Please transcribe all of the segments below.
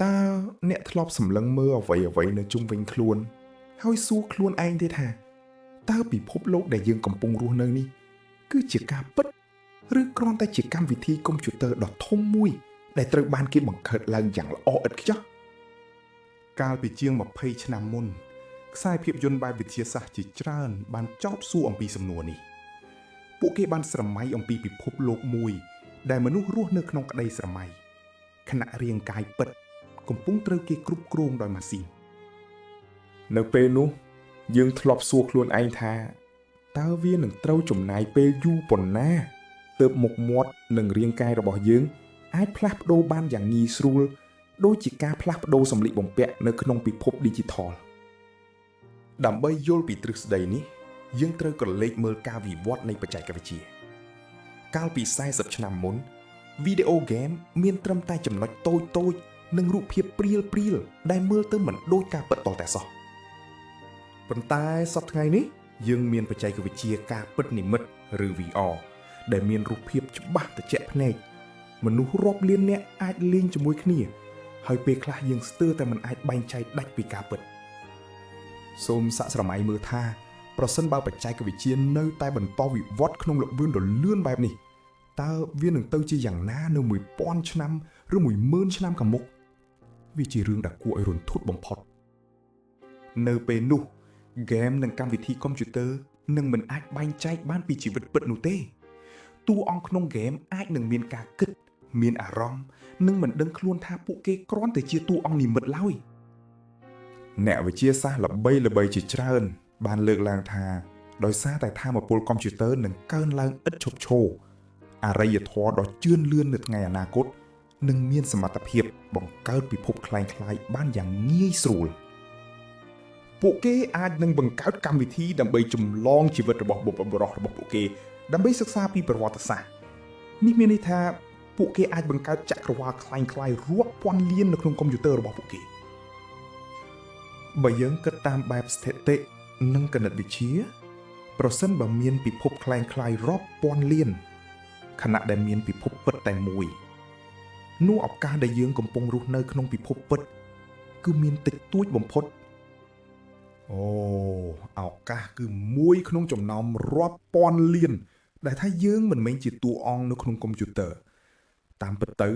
តើអ្នកធ្លាប់សម្លឹងមើលអ្វីៗនៅជុំវិញខ្លួនហើយសួរខ្លួនឯងទេថាតើពិភពលោកដែលយើងកំពុងរស់នៅនេះគឺជាការពិតឬគ្រាន់តែជាកម្មវិធីកុំព្យូទ័រដ៏ធំមួយដែលត្រូវបានគេបង្កើតឡើងយ៉ាងល្អឥតខ្ចោះកាលពីជាង20ឆ្នាំមុនខ្សែភាពយន្តបែបវិទ្យាសាស្ត្រជាច្រើនបានចោទសួរអំពីសំណួរនេះពួកគេបានស្រមៃអំពីពិភពលោកមួយដែលមនុស្សរស់នៅក្នុងក្តីស្រមៃខណៈរាងកាយពិតកំពុងត្រូវគេគ្រប់គ្រងដោយម៉ាស៊ីននៅពេលនោះយើងធ្លាប់សួរខ្លួនឯងថាតើវានឹងត្រូវចំណាយពេលយូរប៉ុណ្ណាទើបមុខមាត់និងរាងកាយរបស់យើងអាចផ្លាស់ប្ដូរបានយ៉ាងងាយស្រួលដូចជាការផ្លាស់ប្ដូរសម្លៀកបំពាក់នៅក្នុងពិភព Digital ដើម្បីយល់ពីទ្រឹស្ដីនេះយើងត្រូវក្រឡេកមើលការវិវត្តនៃបច្ចេកវិទ្យាកាលពី40ឆ្នាំមុនវីដេអូហ្គេមមានត្រឹមតែចំណុចតូចៗនិងរូបភាពព្រាលៗដែលមើលទៅមិនដូចការពិតតតែសោះប៉ុន្តែសប្តាហ៍ថ្ងៃនេះយើងមានបច្ចេកវិទ្យាការពិតនិម្មិតឬ VR ដែលមានរូបភាពច្បាស់ត្រជាក់ភ្នែកមនុស្សរាប់លាននាក់អាចលេងជាមួយគ្នាហើយពេលខ្លះយើងស្ទើរតែមិនអាចបែងចែកដាច់ពីការពិតសូមសាកស្រមៃមើលថាប្រសិនបើបច្ចេកវិទ្យានៅតែបន្តវិវត្តក្នុងល្បឿនរលឿនបែបនេះតើវានឹងទៅជាយ៉ាងណានៅ1000ឆ្នាំឬ10000ឆ្នាំខាងមុខវាជារឿងដែលគួរឲ្យរន្ធត់បំផុតនៅពេលនោះហ្គេមនិងកម្មវិធីកុំព្យូទ័រនឹងមិនអាចបែងចែកបានពីជីវិតពិតនោះទេតួអង្គក្នុងហ្គេមអាចនឹងមានការគិតមានអារម្មណ៍និងមិនដឹងខ្លួនថាពួកគេគ្រាន់តែជាតួអង្គនិម្មិតឡើយអ្នកវិទ្យាសាស្ត្រល្បីៗជាច្រើនបានលើកឡើងថាដោយសារតែថាមពលកុំព្យូទ័រនឹងកើនឡើងឥតឈប់ឈរអរិយធម៌ដ៏ជឿនលឿននៅថ្ងៃអនាគតនឹងមានសមត្ថភាពបង្កើតពិភពคล้ายៗបានយ៉ាងងាយស្រួលពួកគេអាចនឹងបង្កើតកម្មវិធីដើម្បីចម្លងជីវិតរបស់បុព្វបុរសរបស់ពួកគេដើម្បីសិក្សាពីប្រវត្តិសាស្ត្រនេះមានន័យថាពួកគេអាចបង្កើតចក្រវាឡคล้ายៗរាប់ពាន់លាននៅក្នុងកុំព្យូទ័ររបស់ពួកគេបើយើងគិតតាមបែបស្ថិតិនិងគណិតវិទ្យាប្រសិនបើមានពិភពคล้ายៗរាប់ពាន់លានខណៈដែលមានពិភពពិតតែមួយនោះឱកាសដែលយើងកំពុងរស់នៅក្នុងពិភពពិតគឺមានតិចតួចបំផុតអូឱកាសគឺមួយក្នុងចំណោមរាប់ពាន់លានដែលថាយើងមិនមែនជាតួអង្គនៅក្នុងកុំព្យូទ័រតាមពិតទៅ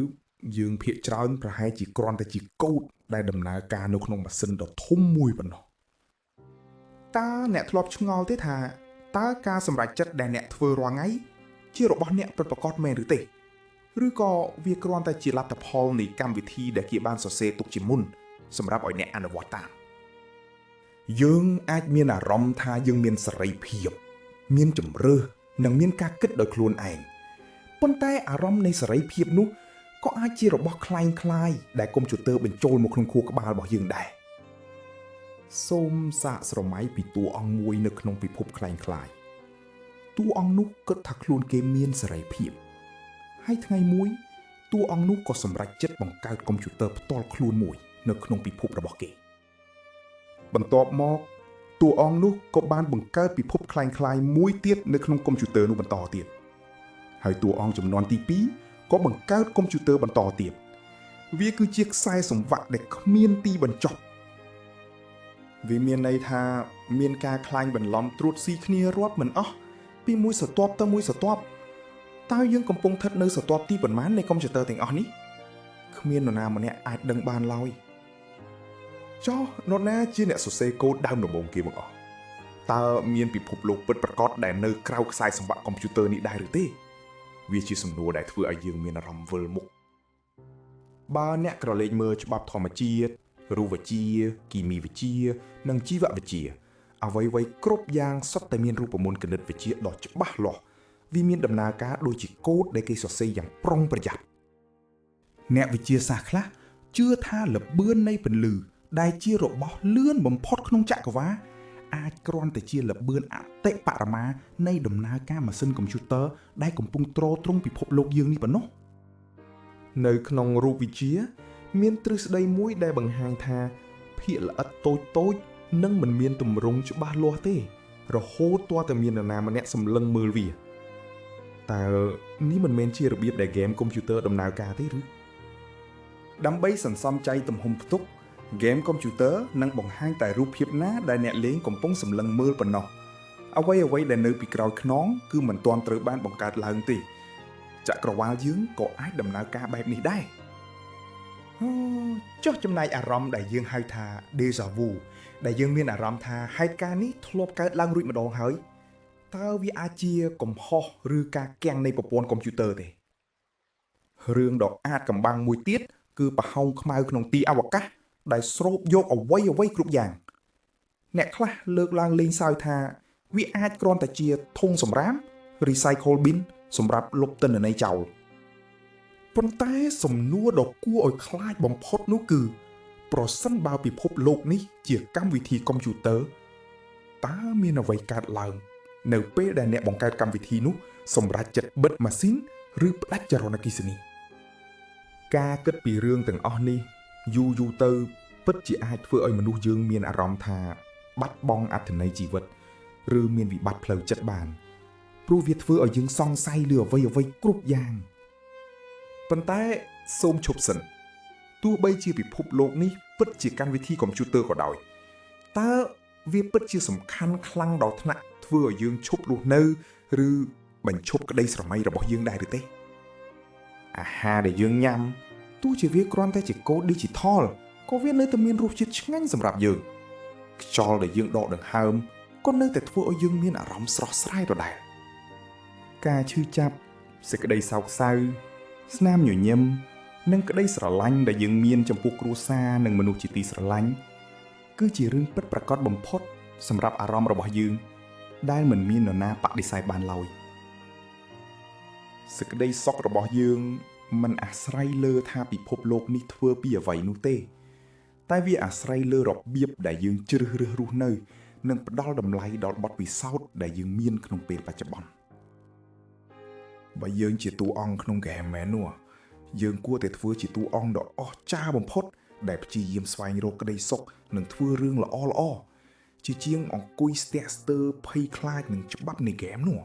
យើងភាគច្រើនប្រហែលជាគ្រាន់តែជាកូដដែលដំណើរការនៅក្នុងម៉ាស៊ីនដ៏ធំមួយប៉ុណ្ណោះតើអ្នកធ្លាប់ឆ្ងល់ទេថាតើការសម្រេចចិត្តដែលអ្នកធ្វើរាល់ថ្ងៃជារបស់អ្នកពិតប្រាកដមែនឬទេឬក៏វាគ្រាន់តែជាលទ្ធផលនៃកម្មវិធីដែលគេបានសរសេរទុកជាមុនសម្រាប់ឲ្យអ្នកអនុវត្តតាមយើងអាចមានអារម្មណ៍ថាយើងមានសេរីភាពមានជម្រើសនិងមានការគិតដោយខ្លួនឯងប៉ុន្តែអារម្មណ៍នៃសេរីភាពនោះក៏អាចជារបស់คล้ายៗដែលកុំព្យូទ័របញ្ចូលមកក្នុងខួរក្បាលរបស់យើងដែរសូមសាកស្រមៃពីតួអង្គមួយនៅក្នុងពិភពคล้ายៗតួអង្គនោះគិតថាខ្លួនគេមានសេរីភាពហើយថ្ងៃមួយតួអង្គនោះក៏សម្រេចចិត្តបង្កើតកុំព្យូទ័រផ្ទាល់ខ្លួនមួយនៅក្នុងពិភពរបស់គេបន្ទាប់មកតួអង្គនោះក៏បានបង្កើតពិភពคล้ายៗមួយទៀតនៅក្នុងកុំព្យូទ័រនោះបន្តទៀតហើយតួអង្គចំនួនទី2ក៏បង្កើតកុំព្យូទ័របន្តទៀតវាគឺជាខ្សែសង្វាក់ដែលគ្មានទីបញ្ចប់វាមានន័យថាមានការក្លែងបន្លំត្រួតស៊ីគ្នារាប់មិនអស់ពីមួយស្រទាប់ទៅមួយស្រទាប់តើយើងកំពុងស្ថិតនៅស្រទាប់ទីប៉ុន្មាននៃកុំព្យូទ័រទាំងអស់នេះគ្មាននរណាម្នាក់អាចដឹងបានឡើយចុះនរណាជាអ្នកសរសេរកូដដើមដំបូងគេបង្អស់តើមានពិភពលោកពិតប្រាកដដែលនៅក្រៅខ្សែសង្វាក់កុំព្យូទ័រនេះដែរឬទេវាជាសំណួរដែលធ្វើឲ្យយើងមានអារម្មណ៍វិលមុខបើអ្នកក្រឡេកមើលច្បាប់ធម្មជាតិរូបវិទ្យាគីមីវិទ្យានិងជីវវិទ្យាអ្វីៗគ្រប់យ៉ាងសុទ្ធតែមានរូបមន្តគណិតវិទ្យាដ៏ច្បាស់លាស់វាមានដំណើរការដូចជាកូដដែលគេសរសេរយ៉ាងប្រុងប្រយ័ត្នអ្នកវិទ្យាសាស្ត្រខ្លះជឿថាល្បឿននៃពន្លឺដែលជារបស់លឿនបំផុតក្នុងចក្រវាឡអាចគ្រាន់តែជាល្បឿនអតិបរមានៃដំណើរការម៉ាស៊ីនកុំព្យូទ័រដែលកំពុងទ្រទ្រង់ពិភពលោកយើងនេះប៉ុណ្ណោះនៅក្នុងរូបវិទ្យាមានទ្រឹស្ដីមួយដែលបង្ហាញថាភាគល្អិតតូចៗនឹងមិនមានទម្រង់ច្បាស់លាស់ទេរហូតទាល់តែមាននរណាម្នាក់សម្លឹងមើលវាតើនេះមិនមែនជារបៀបដែលហ្គេមកុំព្យូទ័រដំណើរការទេឬ ដើម្បីសន្សំចៃទំហំផ្ទុកហ្គេមកុំព្យូទ័រនឹងបង្ហាញតែរូបភាពណាដែលអ្នកលេងកំពុងសម្លឹងមើលប៉ុណ្ណោះអ្វីដែលនៅពីក្រោយខ្នងគឺមិនទាន់ត្រូវបានបង្កើតឡើងទេចក្រវាឡយើងក៏អាចដំណើរការបែបនេះដែរចុះចំណែកអារម្មណ៍ដែលយើងហៅថា déjà vu ដែលយើងមានអារម្មណ៍ថាហេតុការណ៍នេះធ្លាប់កើតឡើងរួចម្ដងហើយតើវាអាចជាកំហុសឬការគាំងនៃប្រព័ន្ធកុំព្យូទ័រទេរឿងដ៏អាចកំបាំងមួយទៀតគឺប្រហោងខ្មៅក្នុងទីអវកាសដែលស្រូបយកអ្វីគ្រប់យ៉ាងអ្នកខ្លះលើកឡើងលេងសើចថាវាអាចគ្រាន់តែជាធុងសម្រាម recycle bin សម្រាប់លុបទិន្នន័យចោលប៉ុន្តែសំណួរដ៏គួរឲ្យខ្លាចបំផុតនោះគឺប្រសិនបើពិភពលោកនេះជាកម្មវិធីកុំព្យូទ័រតើមានអ្វីកើតឡើងនៅពេលដែលអ្នកបង្កើតកម្មវិធីនោះសម្រេចចិត្តបិទម៉ាស៊ីនឬផ្ដាច់ចរន្តអគ្គិសនីការគិតពីរឿងទាំងអស់នេះយូរទៅពិតជាអាចធ្វើឲ្យមនុស្សយើងមានអារម្មណ៍ថាបាត់បង់អត្ថន័យជីវិតឬមានវិបត្តិផ្លូវចិត្តបានព្រោះវាធ្វើឲ្យយើងសង្ស័យលើអ្វីគ្រប់យ៉ាងប៉ុន្តែសូមឈប់សិនទោះបីជាពិភពលោកនេះពិតជាកម្មវិធីកុំព្យូទ័រក៏ដោយតើវាពិតជាសំខាន់ខ្លាំងដល់ថ្នាក់ធ្វើឲ្យយើងឈប់រស់នៅឬបញ្ឈប់ក្តីស្រមៃរបស់យើងដែរឬទេអាហារដែលយើងញ៉ាំទោះជាវាគ្រាន់តែជាកូដ Digital ក៏វានៅតែមានរសជាតិឆ្ងាញ់សម្រាប់យើងខ្យល់ដែលយើងដកដង្ហើមក៏នៅតែធ្វើឲ្យយើងមានអារម្មណ៍ស្រស់ស្រាយដដែលការឈឺចាប់សេចក្តីសោកសៅស្នាមញញឹមនិងក្តីស្រឡាញ់ដែលយើងមានចំពោះគ្រួសារនិងមនុស្សជាទីស្រឡាញ់គឺជារឿងពិតប្រាកដបំផុតសម្រាប់អារម្មណ៍របស់យើងដែលមិនមាននរណាបដិសេធបានឡើយសេចក្តីសុខរបស់យើងមិនអាស្រ័យលើថាពិភពលោកនេះធ្វើពីអ្វីនោះទេតែវាអាស្រ័យលើរបៀបដែលយើងជ្រើសរើសរស់នៅនិងផ្ដល់តម្លៃដល់បទពិសោធន៍ដែលយើងមានក្នុងពេលបច្ចុប្បន្នបើយើងជាតួអង្គក្នុងហ្គេមមែននោះយើងគួរតែធ្វើជាតួអង្គដ៏អស្ចារ្យបំផុតដែលព្យាយាមស្វែងរកក្តីសុខនិងធ្វើរឿងល្អជាជាងអង្គុយស្ទះស្ទើរភ័យខ្លាចនឹងច្បាប់នៃហ្គេមនោះ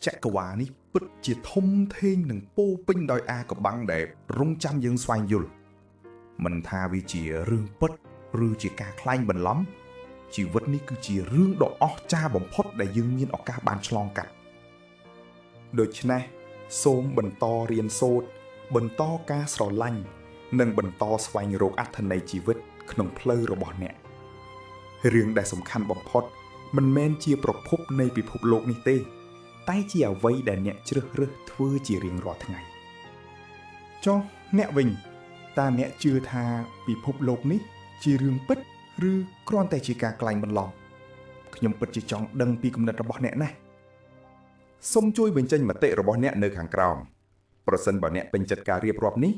ចក្រវាឡនេះពិតជាធំធេងនិងពោពេញដោយអាថ៌កំបាំងដែលរងចាំយើងស្វែងយល់មិនថាវាជារឿងពិតឬជាការក្លែងបន្លំជីវិតនេះគឺជារឿងដ៏អស្ចារ្យបំផុតដែលយើងមានឱកាសបានឆ្លងកាត់ដូច្នេះសូមបន្តរៀនសូត្របន្តការស្រឡាញ់និងបន្តស្វែងរកអត្ថន័យជីវិតក្នុងផ្លូវរបស់អ្នករឿងដែលសំខាន់បំផុតមិនមែនជាប្រភពនៃពិភពលោកនេះទេតែជាអ្វីដែលអ្នកជ្រើសរើសធ្វើជារៀងរាល់ថ្ងៃចុះអ្នកវិញតើអ្នកជឿថាពិភពលោកនេះជារឿងពិតឬគ្រាន់តែជាការក្លែងបន្លំខ្ញុំពិតជាចង់ដឹងពីគំនិតរបស់អ្នកណាស់សូមជួយបញ្ចេញមតិរបស់អ្នកនៅខាងក្រោមប្រសិនបើអ្នកពេញចិត្តការរៀបរាប់នេះ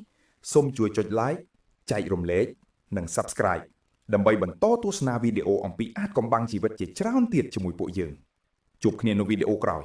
សូមជួយចុច like ចែករំលែកនិង Subscribe ដើម្បីបន្តទស្សនាវីដេអូអំពីអាថ៌កំបាំងជីវិតជាច្រើនទៀតជាមួយពួកយើងជួបគ្នានៅវីដេអូក្រោយ